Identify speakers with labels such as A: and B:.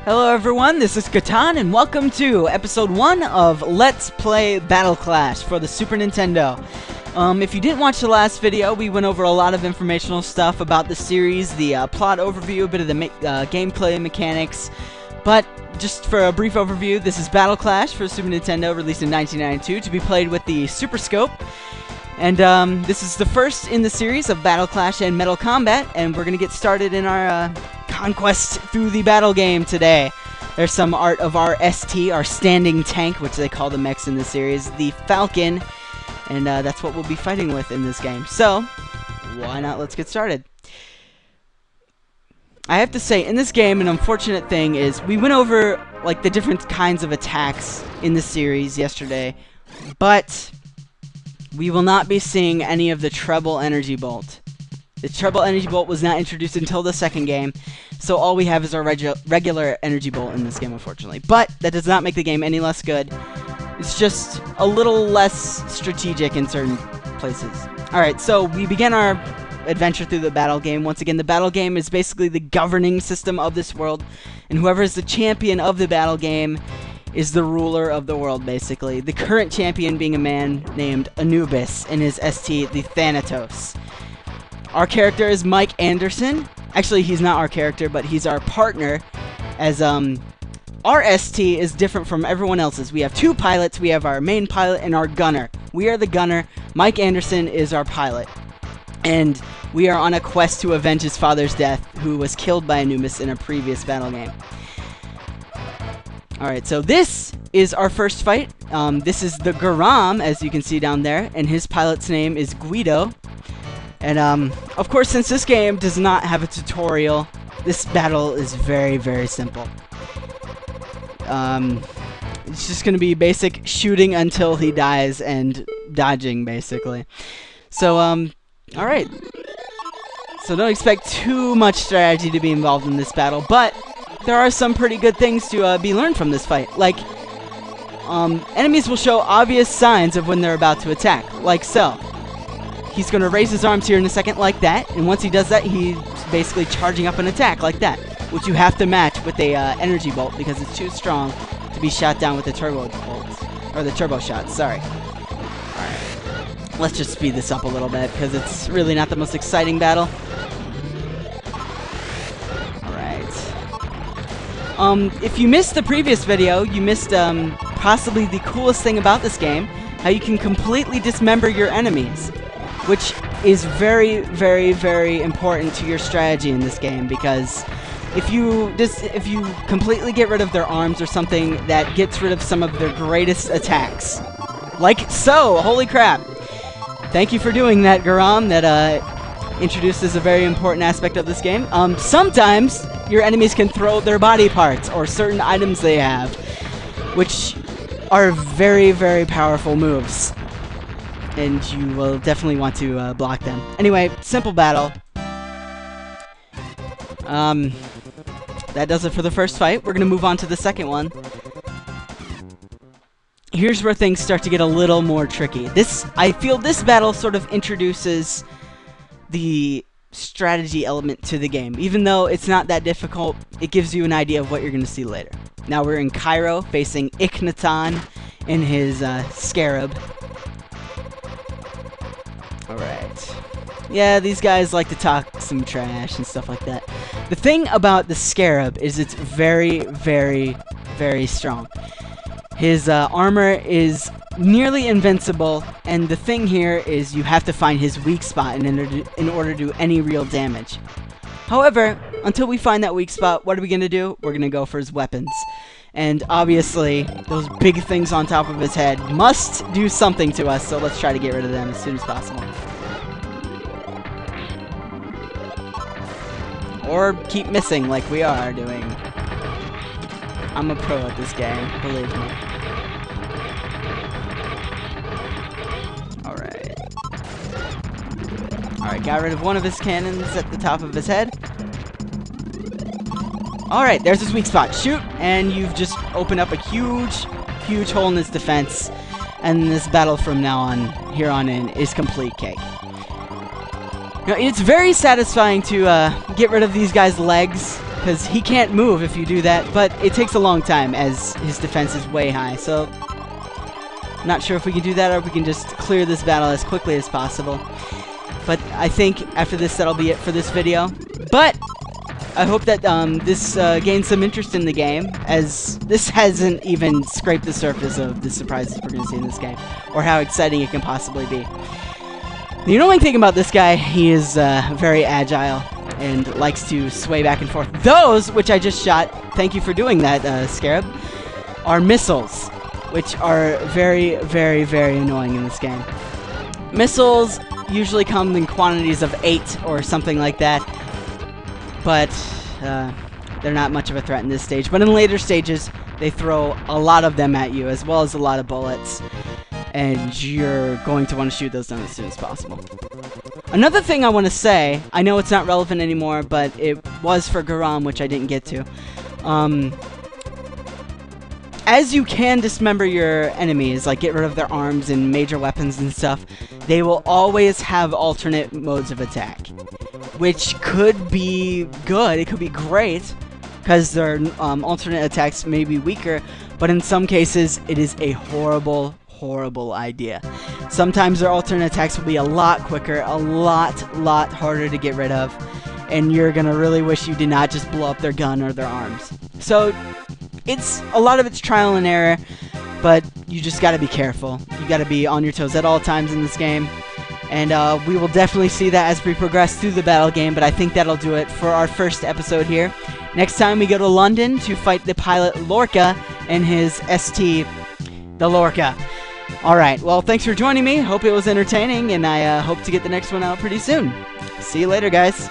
A: Hello everyone, this is Ikhnaton, and welcome to episode 1 of Let's Play Battle Clash for the Super Nintendo. If you didn't watch the last video, we went over a lot of informational stuff about the series, the plot overview, a bit of the gameplay mechanics. But just for a brief overview, this is Battle Clash for Super Nintendo, released in 1992, to be played with the Super Scope. And this is the first in the series of Battle Clash and Metal Combat, and we're going to get started in our conquest through the battle game today. There's some art of our ST, our standing tank, which they call the mechs in the series, the Falcon, and that's what we'll be fighting with in this game. So, why not? Let's get started. I have to say, in this game, an unfortunate thing is we went over like the different kinds of attacks in the series yesterday, but we will not be seeing any of the treble energy bolt. The treble energy bolt was not introduced until the second game, so all we have is our regular energy bolt in this game, unfortunately. But that does not make the game any less good. It's just a little less strategic in certain places. Alright, so we begin our adventure through the battle game. Once again, the battle game is basically the governing system of this world, and whoever is the champion of the battle game is the ruler of the world, basically. The current champion being a man named Anubis, and his ST, the Thanatos. Our character is Mike Anderson. Actually, he's not our character, but he's our partner, as our ST is different from everyone else's. We have two pilots. We have our main pilot and our gunner. We are the gunner. Mike Anderson is our pilot. And we are on a quest to avenge his father's death, who was killed by Anubis in a previous battle game. Alright, so this is our first fight. This is the Garam, as you can see down there, and his pilot's name is Guido. And, of course, since this game does not have a tutorial, this battle is very, very simple. It's just going to be basic shooting until he dies and dodging, basically. So, alright. So don't expect too much strategy to be involved in this battle, but there are some pretty good things to be learned from this fight. Like, enemies will show obvious signs of when they're about to attack, like so. He's going to raise his arms here in a second like that, and once he does that, he's basically charging up an attack like that, which you have to match with a energy bolt because it's too strong to be shot down with the turbo bolts, or the turbo shots, sorry. Alright, let's just speed this up a little bit because it's really not the most exciting battle. If you missed the previous video, you missed possibly the coolest thing about this game, how you can completely dismember your enemies, which is very, very, very important to your strategy in this game, because if you completely get rid of their arms or something, that gets rid of some of their greatest attacks. Like so! Holy crap! Thank you for doing that, Garam. That introduces a very important aspect of this game. Sometimes your enemies can throw their body parts or certain items they have, which are very, very powerful moves, and you will definitely want to block them. Anyway, simple battle. That does it for the first fight. We're going to move on to the second one. Here's where things start to get a little more tricky. I feel this battle sort of introduces the strategy element to the game. Even though it's not that difficult, it gives you an idea of what you're going to see later. Now we're in Cairo, facing Ikhnaton in his Scarab. Alright. Yeah, these guys like to talk some trash and stuff like that. The thing about the Scarab is it's very, very, very strong. His armor is nearly invincible, and the thing here is you have to find his weak spot in order to do any real damage. However, until we find that weak spot, what are we going to do? We're going to go for his weapons. And obviously, those big things on top of his head must do something to us, so let's try to get rid of them as soon as possible. Or keep missing like we are doing. I'm a pro at this game, believe me. Alright, got rid of one of his cannons at the top of his head. Alright, there's his weak spot. Shoot! And you've just opened up a huge, huge hole in his defense. And this battle from now on, here on in, is complete cake. Now, it's very satisfying to get rid of these guys' legs because he can't move if you do that, but it takes a long time as his defense is way high, so not sure if we can do that or if we can just clear this battle as quickly as possible. But I think after this, that'll be it for this video. But I hope that this gains some interest in the game, as this hasn't even scraped the surface of the surprises we're going to see in this game, or how exciting it can possibly be. The annoying thing about this guy, he is very agile and likes to sway back and forth. Those, which I just shot, thank you for doing that, Scarab, are missiles, which are very, very, very annoying in this game. Missiles usually come in quantities of 8 or something like that, but they're not much of a threat in this stage. But in later stages, they throw a lot of them at you, as well as a lot of bullets, and you're going to want to shoot those down as soon as possible. Another thing I want to say, I know it's not relevant anymore, but it was for Garam, which I didn't get to. As you can dismember your enemies, like get rid of their arms and major weapons and stuff, they will always have alternate modes of attack, which could be good, it could be great, because their alternate attacks may be weaker, but in some cases, it is a horrible, horrible idea. Sometimes their alternate attacks will be a lot quicker, a lot harder to get rid of, and you're gonna really wish you did not just blow up their gun or their arms. So, a lot of it's trial and error, but you just gotta be careful. You gotta be on your toes at all times in this game. And we will definitely see that as we progress through the battle game, but I think that'll do it for our first episode here. Next time we go to London to fight the pilot Lorca and his ST, the Lorca. Alright, well, thanks for joining me. Hope it was entertaining, and I hope to get the next one out pretty soon. See you later, guys.